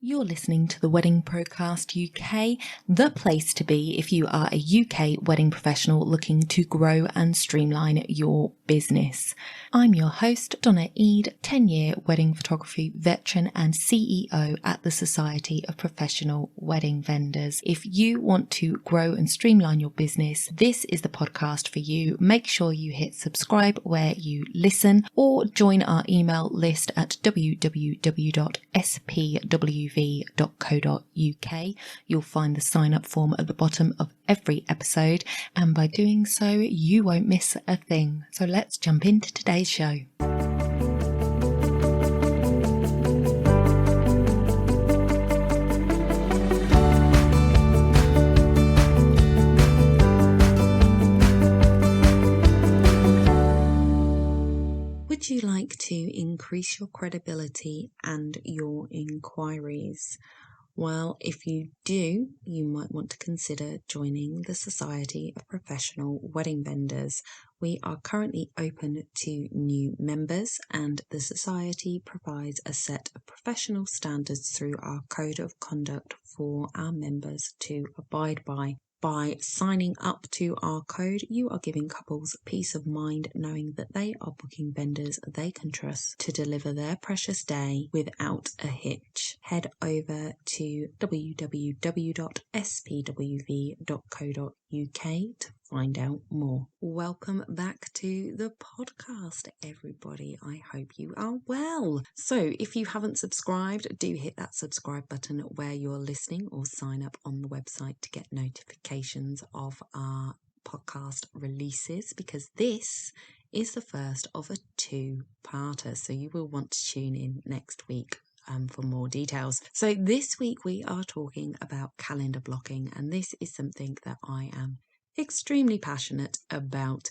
You're listening to the Wedding Procast UK, the place to be if you are a UK wedding professional looking to grow and streamline your business. I'm your host, Donna Eade, 10-year wedding photography veteran and CEO at the Society of Professional Wedding Vendors. If you want to grow and streamline your business, this is the podcast for you. Make sure you hit subscribe where you listen or join our email list at www.spwv.co.uk. You'll find the sign up form at the bottom of every episode, and by doing so, you won't miss a thing. So let's jump into today's show. Would you like to increase your credibility and your inquiries? Well, if you do, you might want to consider joining the Society of Professional Wedding Vendors. We are currently open to new members, and the Society provides a set of professional standards through our Code of Conduct for our members to abide by. By signing up to our code, you are giving couples peace of mind knowing that they are booking vendors they can trust to deliver their precious day without a hitch. Head over to www.spwv.co.uk to find out more. Welcome back to the podcast, everybody. I hope you are well. So if you haven't subscribed, do hit that subscribe button where you're listening or sign up on the website to get notifications of our podcast releases, because this is the first of a two-parter. So you will want to tune in next week for more details. So this week we are talking about calendar blocking, and this is something that I am extremely passionate about.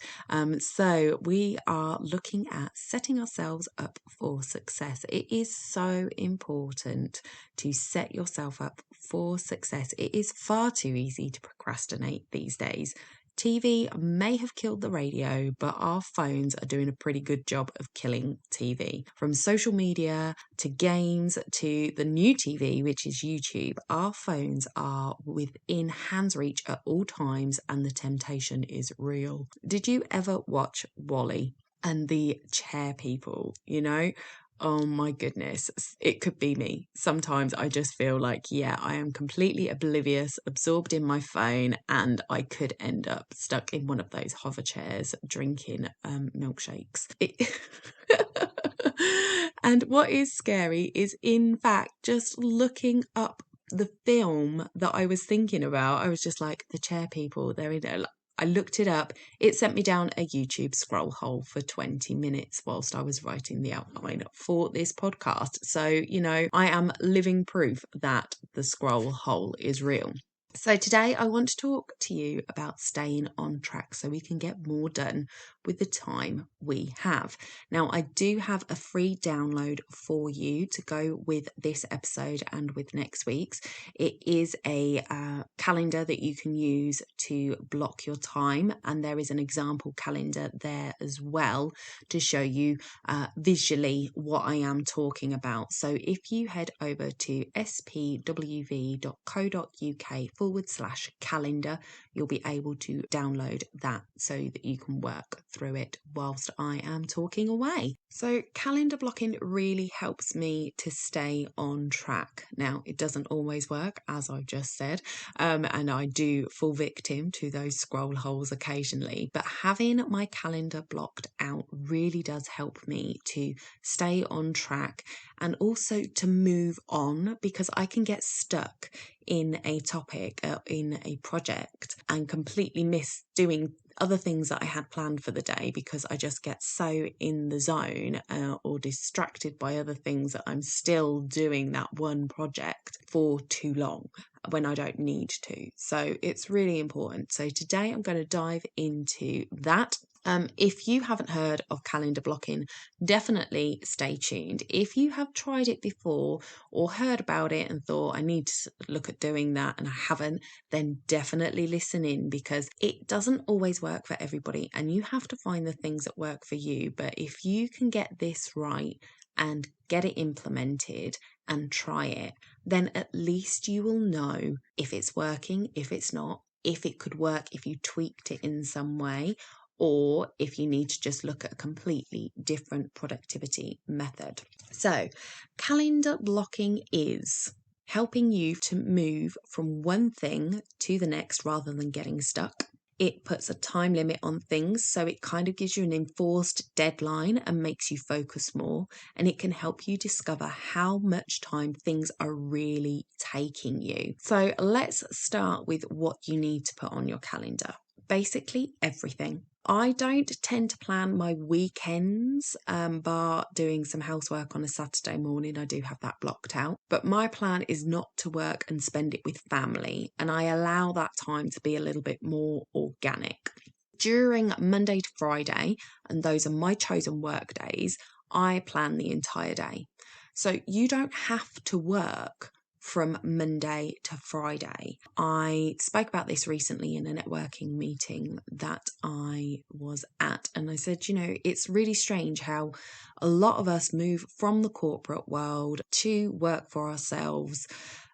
So we are looking at setting ourselves up for success. It is so important to set yourself up for success. It is far too easy to procrastinate these days. TV may have killed the radio, but our phones are doing a pretty good job of killing TV. From social media to games to the new TV, which is YouTube, our phones are within hand's reach at all times, and the temptation is real. Did you ever watch Wall-E and the chair people, Oh my goodness, it could be me. Sometimes I just feel like, I am completely oblivious, absorbed in my phone, and I could end up stuck in one of those hover chairs drinking milkshakes. And what is scary is, in fact, just looking up the film that I was thinking about. I was just like, the chair people, they're in there. I looked it up. It sent me down a YouTube scroll hole for 20 minutes whilst I was writing the outline for this podcast. So, I am living proof that the scroll hole is real. So today I want to talk to you about staying on track so we can get more done with the time we have. Now, I do have a free download for you to go with this episode and with next week's. It is a calendar that you can use to block your time, and there is an example calendar there as well to show you visually what I am talking about. So if you head over to spwv.co.uk/calendar, you'll be able to download that so that you can work through it whilst I am talking away. So calendar blocking really helps me to stay on track. Now, it doesn't always work, as I've just said, and I do fall victim to those scroll holes occasionally, but having my calendar blocked out really does help me to stay on track and also to move on, because I can get stuck in a topic, in a project, and completely miss doing other things that I had planned for the day because I just get so in the zone or distracted by other things that I'm still doing that one project for too long when I don't need to. So it's really important. So today I'm going to dive into that. If you haven't heard of calendar blocking, definitely stay tuned. If you have tried it before or heard about it and thought, I need to look at doing that, and I haven't, then definitely listen in, because it doesn't always work for everybody and you have to find the things that work for you. But if you can get this right, and get it implemented and try it, then at least you will know if it's working, if it's not, if it could work if you tweaked it in some way, or if you need to just look at a completely different productivity method. So, calendar blocking is helping you to move from one thing to the next rather than getting stuck. It puts a time limit on things, so it kind of gives you an enforced deadline and makes you focus more. And it can help you discover how much time things are really taking you. So let's start with what you need to put on your calendar. Basically, everything. I don't tend to plan my weekends, bar doing some housework on a Saturday morning. I do have that blocked out. But my plan is not to work and spend it with family. And I allow that time to be a little bit more organic. During Monday to Friday, and those are my chosen work days, I plan the entire day. So you don't have to work from Monday to Friday. I spoke about this recently in a networking meeting that I was at, and I said, it's really strange how a lot of us move from the corporate world to work for ourselves,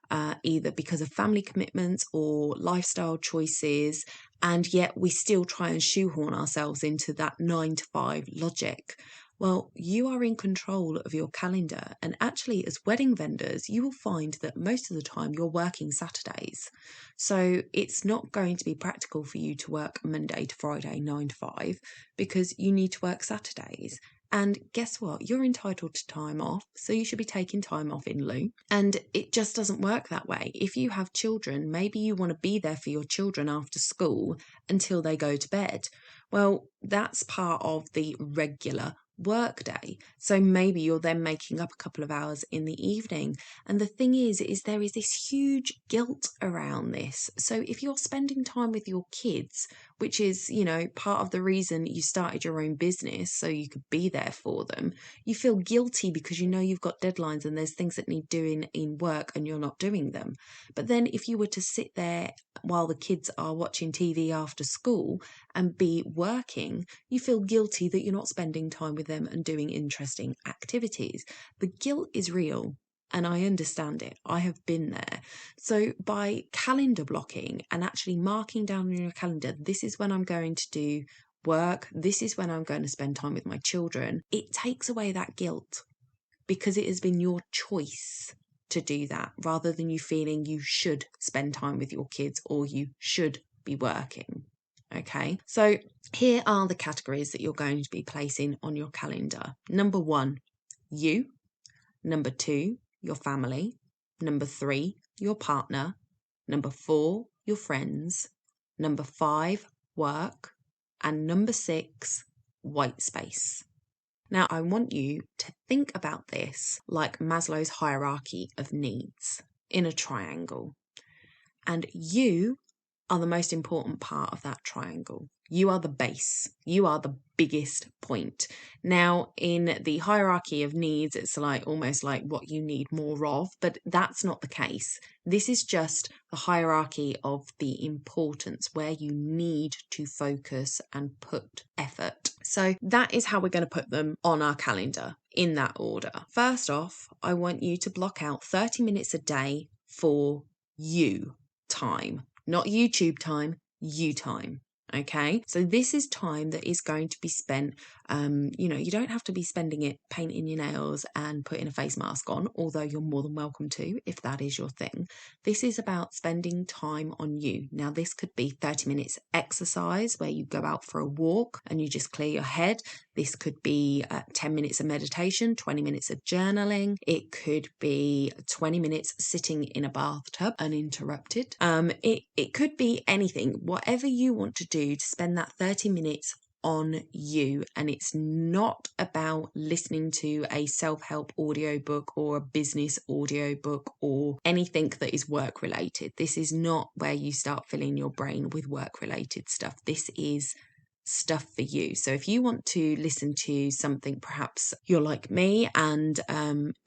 either because of family commitments or lifestyle choices, and yet we still try and shoehorn ourselves into that 9 to 5 logic. Well, you are in control of your calendar, and actually as wedding vendors, you will find that most of the time you're working Saturdays. So it's not going to be practical for you to work Monday to Friday, 9 to 5, because you need to work Saturdays. And guess what? You're entitled to time off, so you should be taking time off in lieu. And it just doesn't work that way. If you have children, maybe you want to be there for your children after school until they go to bed. Well, that's part of the regular work day. So maybe you're then making up a couple of hours in the evening. And the thing is there is this huge guilt around this. So if you're spending time with your kids, which is, part of the reason you started your own business, so you could be there for them, you feel guilty because you've got deadlines and there's things that need doing in work and you're not doing them. But then if you were to sit there while the kids are watching TV after school and be working, you feel guilty that you're not spending time with them and doing interesting activities. The guilt is real. And I understand it. I have been there. So by calendar blocking and actually marking down on your calendar, this is when I'm going to do work. This is when I'm going to spend time with my children. It takes away that guilt because it has been your choice to do that rather than you feeling you should spend time with your kids or you should be working. Okay, so here are the categories that you're going to be placing on your calendar. Number 1, you. Number 2, your family. Number 3, your partner. Number 4, your friends. Number 5, work. And number 6, white space. Now, I want you to think about this like Maslow's hierarchy of needs in a triangle. And you are the most important part of that triangle. You are the base. You are the biggest point. Now, in the hierarchy of needs, it's almost like what you need more of, but that's not the case. This is just the hierarchy of the importance where you need to focus and put effort. So that is how we're going to put them on our calendar in that order. First off, I want you to block out 30 minutes a day for you time. Not YouTube time, you time. Okay, so this is time that is going to be spent, you don't have to be spending it painting your nails and putting a face mask on, although you're more than welcome to if that is your thing. This is about spending time on you. Now, this could be 30 minutes exercise where you go out for a walk and you just clear your head. This could be 10 minutes of meditation, 20 minutes of journaling. It could be 20 minutes sitting in a bathtub uninterrupted. It could be anything, whatever you want to do to spend that 30 minutes on you. And it's not about listening to a self-help audiobook or a business audiobook or anything that is work related. This is not where you start filling your brain with work related stuff. This is stuff for you. So if you want to listen to something, perhaps you're like me and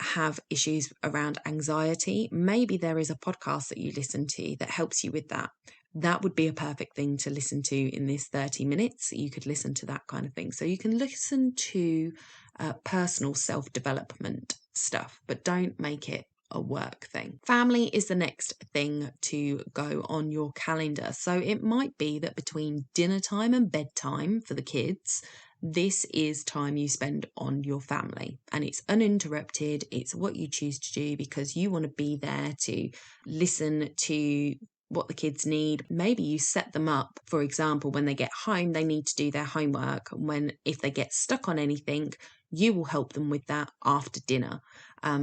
have issues around anxiety, maybe there is a podcast that you listen to that helps you with that. That would be a perfect thing to listen to in this 30 minutes. You could listen to that kind of thing. So you can listen to personal self-development stuff, but don't make it a work thing. Family is the next thing to go on your calendar. So it might be that between dinner time and bedtime for the kids, this is time you spend on your family, and it's uninterrupted. It's what you choose to do because you want to be there to listen to what the kids need. Maybe you set them up, for example, when they get home, they need to do their homework. If they get stuck on anything, you will help them with that after dinner.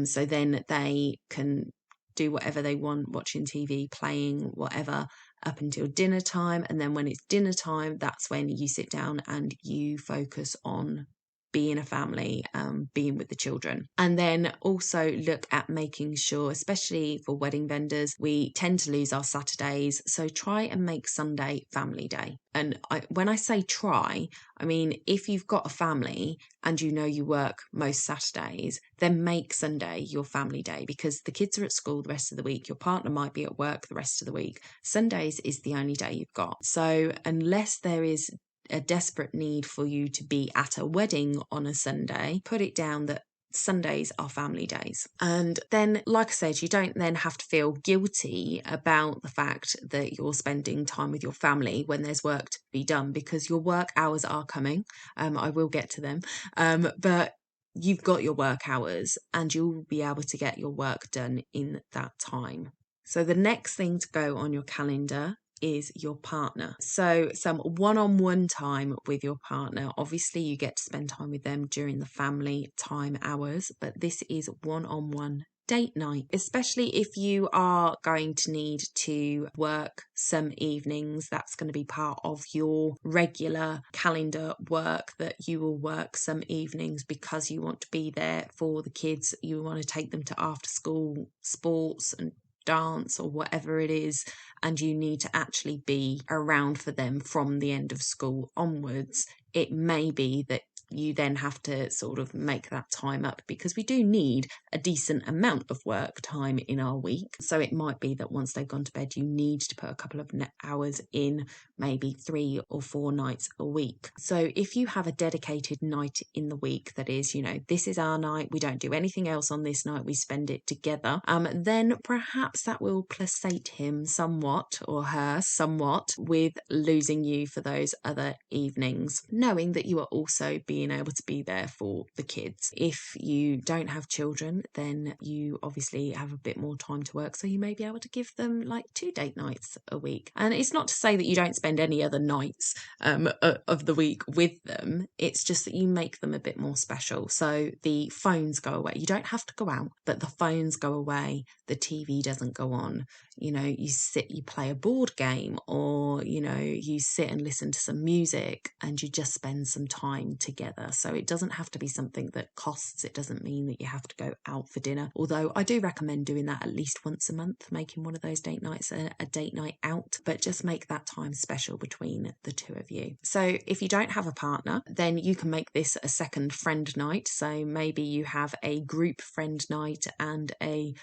So then they can do whatever they want, watching TV, playing, whatever, up until dinner time. And then when it's dinner time, that's when you sit down and you focus on being a family, being with the children. And then also look at making sure, especially for wedding vendors, we tend to lose our Saturdays. So try and make Sunday family day. And when I say try, I mean, if you've got a family and you know you work most Saturdays, then make Sunday your family day, because the kids are at school the rest of the week. Your partner might be at work the rest of the week. Sundays is the only day you've got. So unless there is a desperate need for you to be at a wedding on a Sunday, put it down that Sundays are family days. And then, like I said, you don't then have to feel guilty about the fact that you're spending time with your family when there's work to be done, because your work hours are coming. I will get to them. But you've got your work hours and you'll be able to get your work done in that time. So the next thing to go on your calendar is your partner. So some one-on-one time with your partner. Obviously, you get to spend time with them during the family time hours, but this is one-on-one date night, especially if you are going to need to work some evenings. That's going to be part of your regular calendar work, that you will work some evenings because you want to be there for the kids. You want to take them to after school sports and dance or whatever it is, and you need to actually be around for them from the end of school onwards. It may be that you then have to sort of make that time up, because we do need a decent amount of work time in our week. So it might be that once they've gone to bed, you need to put a couple of hours in, maybe 3 or 4 nights a week. So if you have a dedicated night in the week that is, this is our night, we don't do anything else on this night, we spend it together, then perhaps that will placate him somewhat, or her somewhat, with losing you for those other evenings, knowing that you are also being able to be there for the kids. If you don't have children, then you obviously have a bit more time to work, so you may be able to give them like 2 date nights a week. And it's not to say that you don't spend any other nights of the week with them, it's just that you make them a bit more special. So the phones go away. You don't have to go out, but the phones go away, the TV doesn't go on. You sit, you play a board game, or you sit and listen to some music, and you just spend some time together. So it doesn't have to be something that costs. It doesn't mean that you have to go out for dinner, although I do recommend doing that at least once a month, making one of those date nights a date night out, but just make that time special between the two of you. So if you don't have a partner, then you can make this a second friend night. So maybe you have a group friend night and a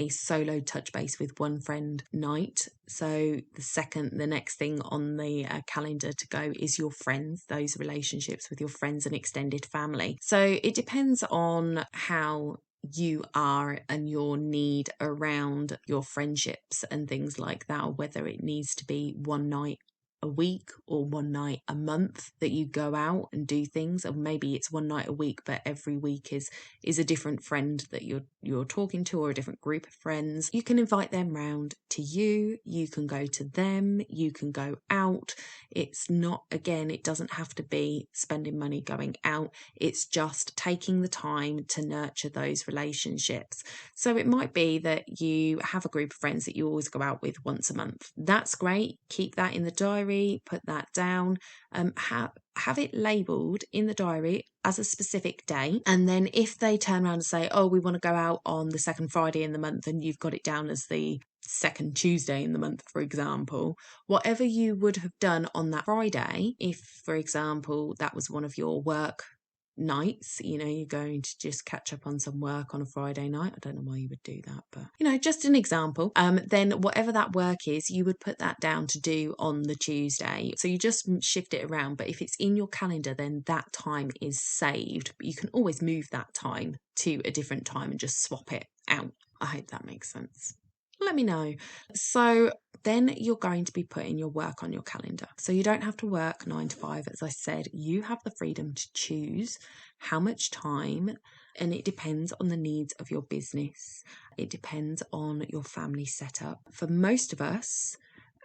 solo touch base with one friend night. So the next thing on the calendar to go is your friends, those relationships with your friends and extended family. So it depends on how you are and your need around your friendships and things like that, whether it needs to be one night a week or one night a month that you go out and do things, or maybe it's one night a week but every week is a different friend that you're talking to, or a different group of friends. You can invite them round to you, you can go to them, you can go out. It's not, again, it doesn't have to be spending money going out, it's just taking the time to nurture those relationships. So it might be that you have a group of friends that you always go out with once a month. That's great, keep that in the diary, put that down, have it labelled in the diary as a specific day. And then if they turn around and say, oh, we want to go out on the second Friday in the month, and you've got it down as the second Tuesday in the month, for example, whatever you would have done on that Friday, if, for example, that was one of your work nights, you're going to just catch up on some work on a Friday night. I don't know why you would do that, but just an example. Then whatever that work is, you would put that down to do on the Tuesday. So you just shift it around. But if it's in your calendar, then that time is saved. But you can always move that time to a different time and just swap it out. I hope that makes sense. Let me know. So then you're going to be putting your work on your calendar. So you don't have to work 9 to 5. As I said, you have the freedom to choose how much time, and it depends on the needs of your business. It depends on your family setup. For most of us,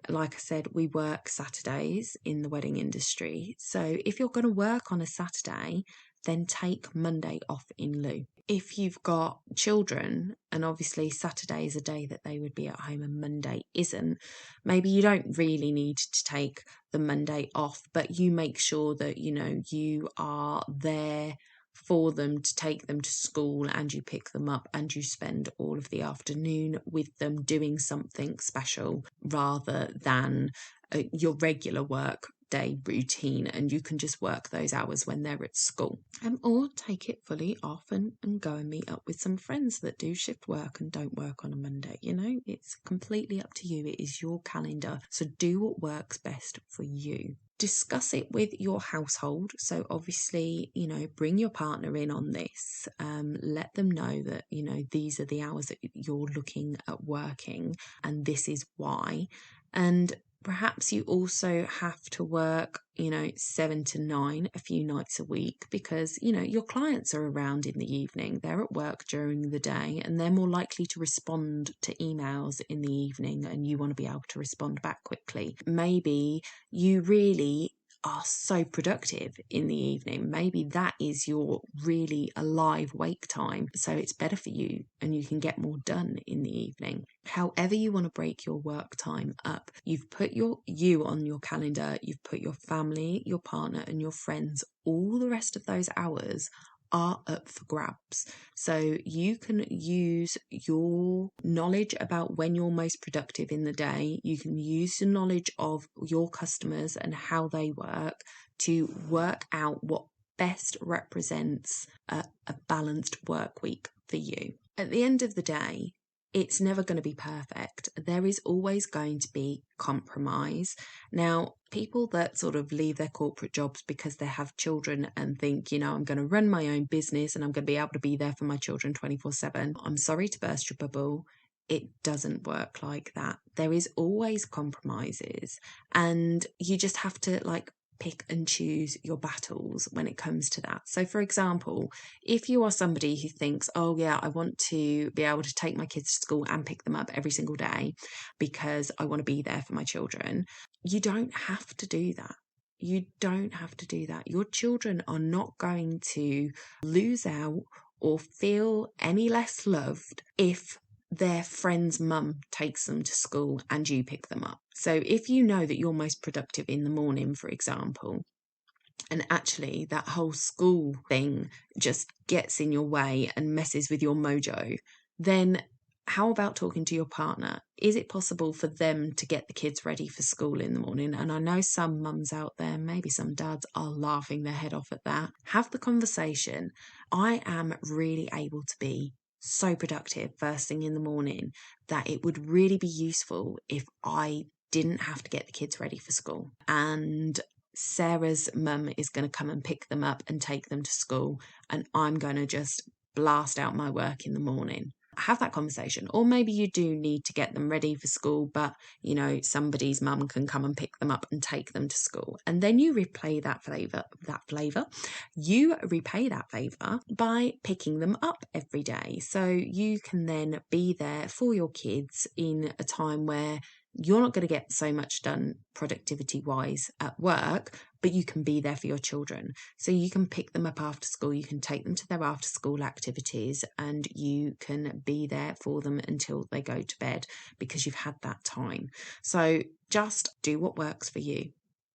like I said, we work Saturdays in the wedding industry. So if you're going to work on a Saturday, then take Monday off in lieu. If you've got children, and obviously Saturday is a day that they would be at home and Monday isn't, maybe you don't really need to take the Monday off, but you make sure that, you are there for them to take them to school, and you pick them up and you spend all of the afternoon with them doing something special rather than your regular work day routine, and you can just work those hours when they're at school. Or take it fully off and go and meet up with some friends that do shift work and don't work on a Monday. It's completely up to you. It is your calendar. So do what works best for you. Discuss it with your household. So obviously, bring your partner in on this. Let them know that, these are the hours that you're looking at working and this is why. And perhaps you also have to work, 7 to 9 a few nights a week because, your clients are around in the evening. They're at work during the day and they're more likely to respond to emails in the evening, and you want to be able to respond back quickly. Maybe you really are so productive in the evening. Maybe that is your really alive wake time. So it's better for you and you can get more done in the evening. However you want to break your work time up, you've put you on your calendar, you've put your family, your partner and your friends, all the rest of those hours are up for grabs. So you can use your knowledge about when you're most productive in the day. You can use the knowledge of your customers and how they work to work out what best represents a balanced work week for you. At the end of the day, it's never going to be perfect. There is always going to be compromise. Now, people that sort of leave their corporate jobs because they have children and think, I'm going to run my own business and I'm going to be able to be there for my children 24/7. I'm sorry to burst your bubble. It doesn't work like that. There is always compromises, and you just have to pick and choose your battles when it comes to that. So for example, if you are somebody who thinks, oh yeah, I want to be able to take my kids to school and pick them up every single day because I want to be there for my children, you don't have to do that. You don't have to do that. Your children are not going to lose out or feel any less loved if their friend's mum takes them to school and you pick them up. So if you know that you're most productive in the morning, for example, and actually that whole school thing just gets in your way and messes with your mojo, then how about talking to your partner? Is it possible for them to get the kids ready for school in the morning? And I know some mums out there, maybe some dads, are laughing their head off at that. Have the conversation. I am really able to be so productive first thing in the morning that it would really be useful if I didn't have to get the kids ready for school. And Sarah's mum is going to come and pick them up and take them to school, and I'm going to just blast out my work in the morning. Have that conversation. Or maybe you do need to get them ready for school, but somebody's mum can come and pick them up and take them to school. And then you repay that favour by picking them up every day. So you can then be there for your kids in a time where you're not going to get so much done productivity wise at work, but you can be there for your children. So you can pick them up after school, you can take them to their after school activities, and you can be there for them until they go to bed because you've had that time. So just do what works for you.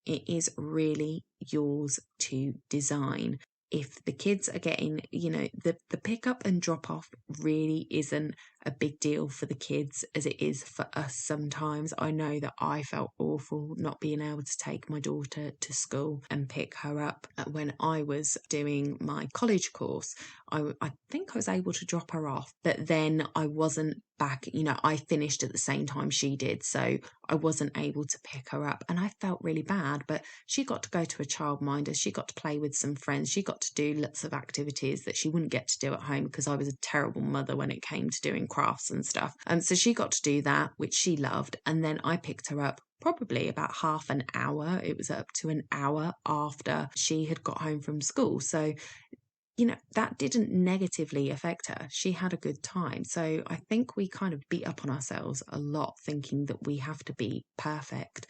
It is really yours to design. If the kids are getting, the pick up and drop off really isn't a big deal for the kids as it is for us sometimes. I know that I felt awful not being able to take my daughter to school and pick her up. When I was doing my college course, I think I was able to drop her off, but then I wasn't back. I finished at the same time she did, so I wasn't able to pick her up, and I felt really bad. But she got to go to a childminder, she got to play with some friends, she got to do lots of activities that she wouldn't get to do at home because I was a terrible mother when it came to doing crafts and stuff. So she got to do that, which she loved, and then I picked her up probably about half an hour. It was up to an hour after she had got home from school. So that didn't negatively affect her. She had a good time. So I think we kind of beat up on ourselves a lot, thinking that we have to be perfect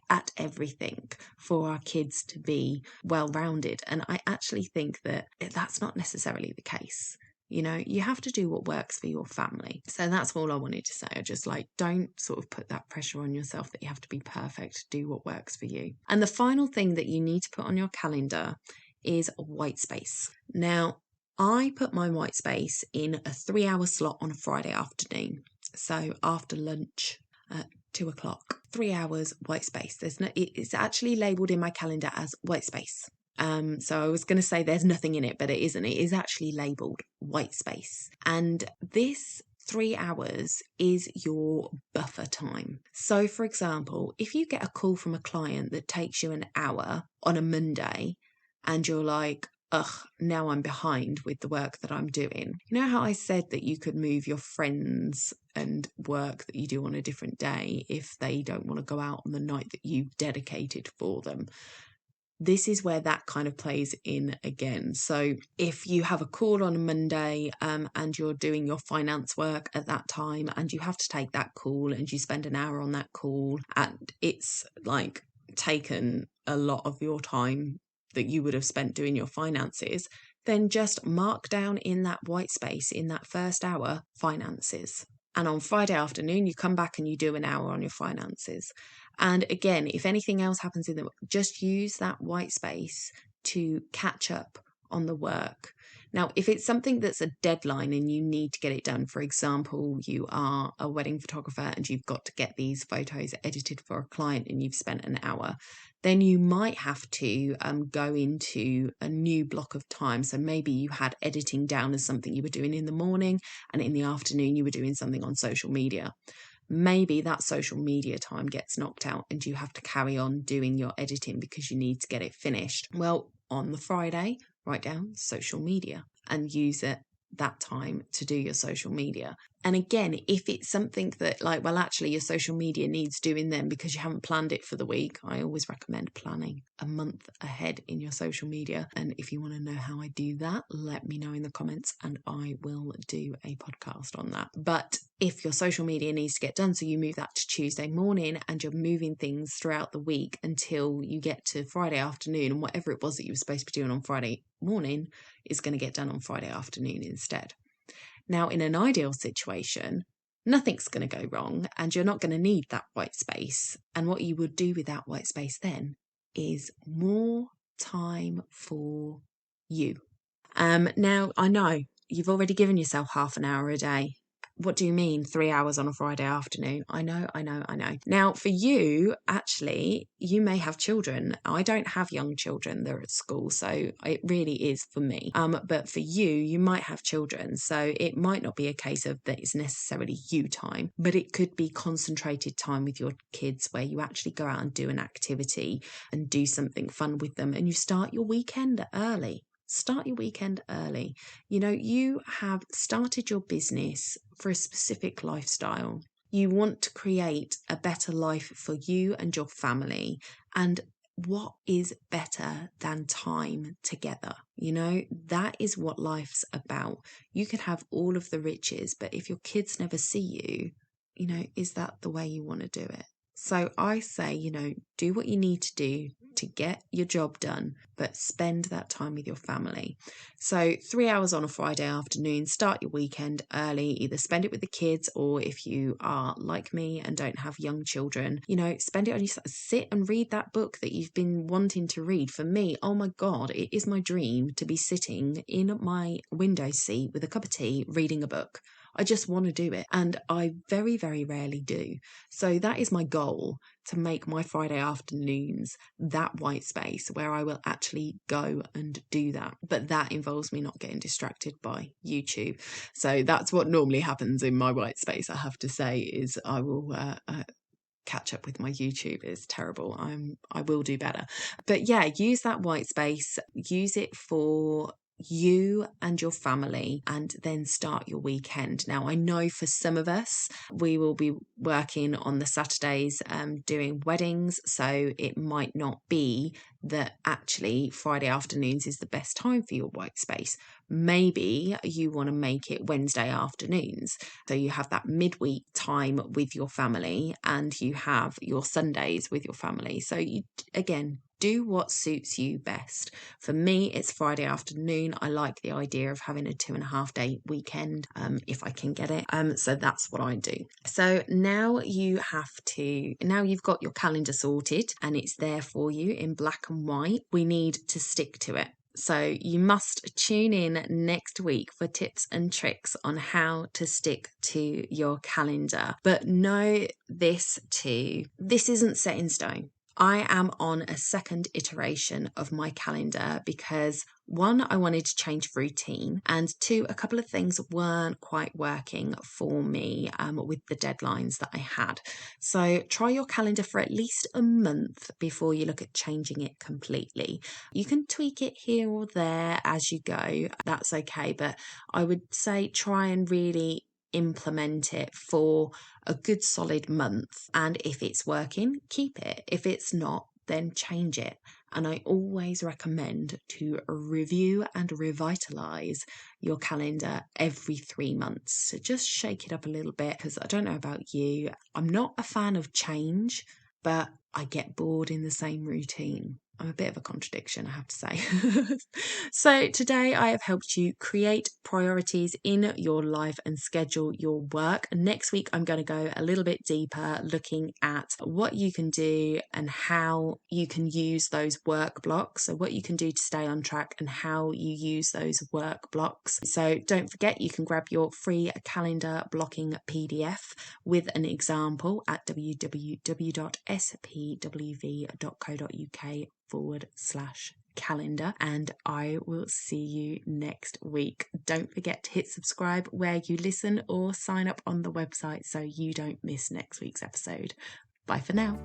at everything for our kids to be well-rounded. And I actually think that that's not necessarily the case. You have to do what works for your family. So that's all I wanted to say. I just don't sort of put that pressure on yourself that you have to be perfect. Do what works for you. And the final thing that you need to put on your calendar is white space. Now, I put my white space in a 3-hour slot on a Friday afternoon. So after lunch at 2:00, 3 hours white space. It's actually labelled in my calendar as white space. So I was going to say there's nothing in it, but it isn't. It is actually labelled white space. And this 3 hours is your buffer time. So for example, if you get a call from a client that takes you an hour on a Monday, and you're like, ugh, now I'm behind with the work that I'm doing. You know how I said that you could move your friends and work that you do on a different day if they don't want to go out on the night that you've dedicated for them? This is where that kind of plays in again. So if you have a call on a Monday and you're doing your finance work at that time and you have to take that call and you spend an hour on that call and it's taken a lot of your time that you would have spent doing your finances, then just mark down in that white space in that first hour, finances. And on Friday afternoon, you come back and you do an hour on your finances. And again, if anything else happens just use that white space to catch up on the work. Now, if it's something that's a deadline and you need to get it done, for example, you are a wedding photographer and you've got to get these photos edited for a client and you've spent an hour, then you might have to go into a new block of time. So maybe you had editing down as something you were doing in the morning and in the afternoon you were doing something on social media. Maybe that social media time gets knocked out and you have to carry on doing your editing because you need to get it finished. Well, on the Friday, write down social media and use that time to do your social media. And again, if it's something that actually your social media needs doing then because you haven't planned it for the week, I always recommend planning a month ahead in your social media. And if you want to know how I do that, let me know in the comments and I will do a podcast on that. But if your social media needs to get done, so you move that to Tuesday morning and you're moving things throughout the week until you get to Friday afternoon, and whatever it was that you were supposed to be doing on Friday morning is going to get done on Friday afternoon instead. Now, in an ideal situation, nothing's going to go wrong and you're not going to need that white space. And what you would do with that white space then is more time for you. Now, I know you've already given yourself half an hour a day. What do you mean 3 hours on a Friday afternoon? I know. Now, for you, actually, you may have children. I don't have young children. They're at school, so it really is for me. But for you, you might have children, so it might not be a case of that it's necessarily you time, but it could be concentrated time with your kids where you actually go out and do an activity and do something fun with them, and you start your weekend early. Start your weekend early. You have started your business for a specific lifestyle. You want to create a better life for you and your family. And what is better than time together? That is what life's about. You could have all of the riches, but if your kids never see you, is that the way you want to do it? So I say, do what you need to do to get your job done, but spend that time with your family. So 3 hours on a Friday afternoon, start your weekend early, either spend it with the kids, or if you are like me and don't have young children, spend it on yourself. Sit and read that book that you've been wanting to read. For me, oh my God, it is my dream to be sitting in my window seat with a cup of tea, reading a book. I just want to do it. And I very, very rarely do. So that is my goal, to make my Friday afternoons that white space where I will actually go and do that. But that involves me not getting distracted by YouTube. So that's what normally happens in my white space, I have to say, is I will catch up with my YouTube. Is terrible. I will do better. But yeah, use that white space, use it for you and your family, and then start your weekend. Now, I know for some of us, we will be working on the Saturdays doing weddings, so it might not be that actually Friday afternoons is the best time for your white space. Maybe you want to make it Wednesday afternoons, so you have that midweek time with your family and you have your Sundays with your family. So you, again, do what suits you best. For me, it's Friday afternoon. I like the idea of having a 2.5 day weekend if I can get it. So that's what I do. So now you've got your calendar sorted and it's there for you in black and white. We need to stick to it. So you must tune in next week for tips and tricks on how to stick to your calendar. But know this too, this isn't set in stone. I am on a second iteration of my calendar because 1, I wanted to change routine, and 2, a couple of things weren't quite working for me with the deadlines that I had. So try your calendar for at least a month before you look at changing it completely. You can tweak it here or there as you go, that's okay, but I would say try and really implement it for a good solid month, and if it's working, keep it. If it's not, then change it. And I always recommend to review and revitalize your calendar every 3 months. So just shake it up a little bit, because I don't know about you, I'm not a fan of change, but I get bored in the same routine. I'm a bit of a contradiction, I have to say. So today I have helped you create priorities in your life and schedule your work. Next week, I'm going to go a little bit deeper, looking at what you can do and how you can use those work blocks. So what you can do to stay on track and how you use those work blocks. So don't forget, you can grab your free calendar blocking PDF with an example at www.spwv.co.uk/calendar, and I will see you next week. Don't forget to hit subscribe where you listen or sign up on the website so you don't miss next week's episode. Bye for now.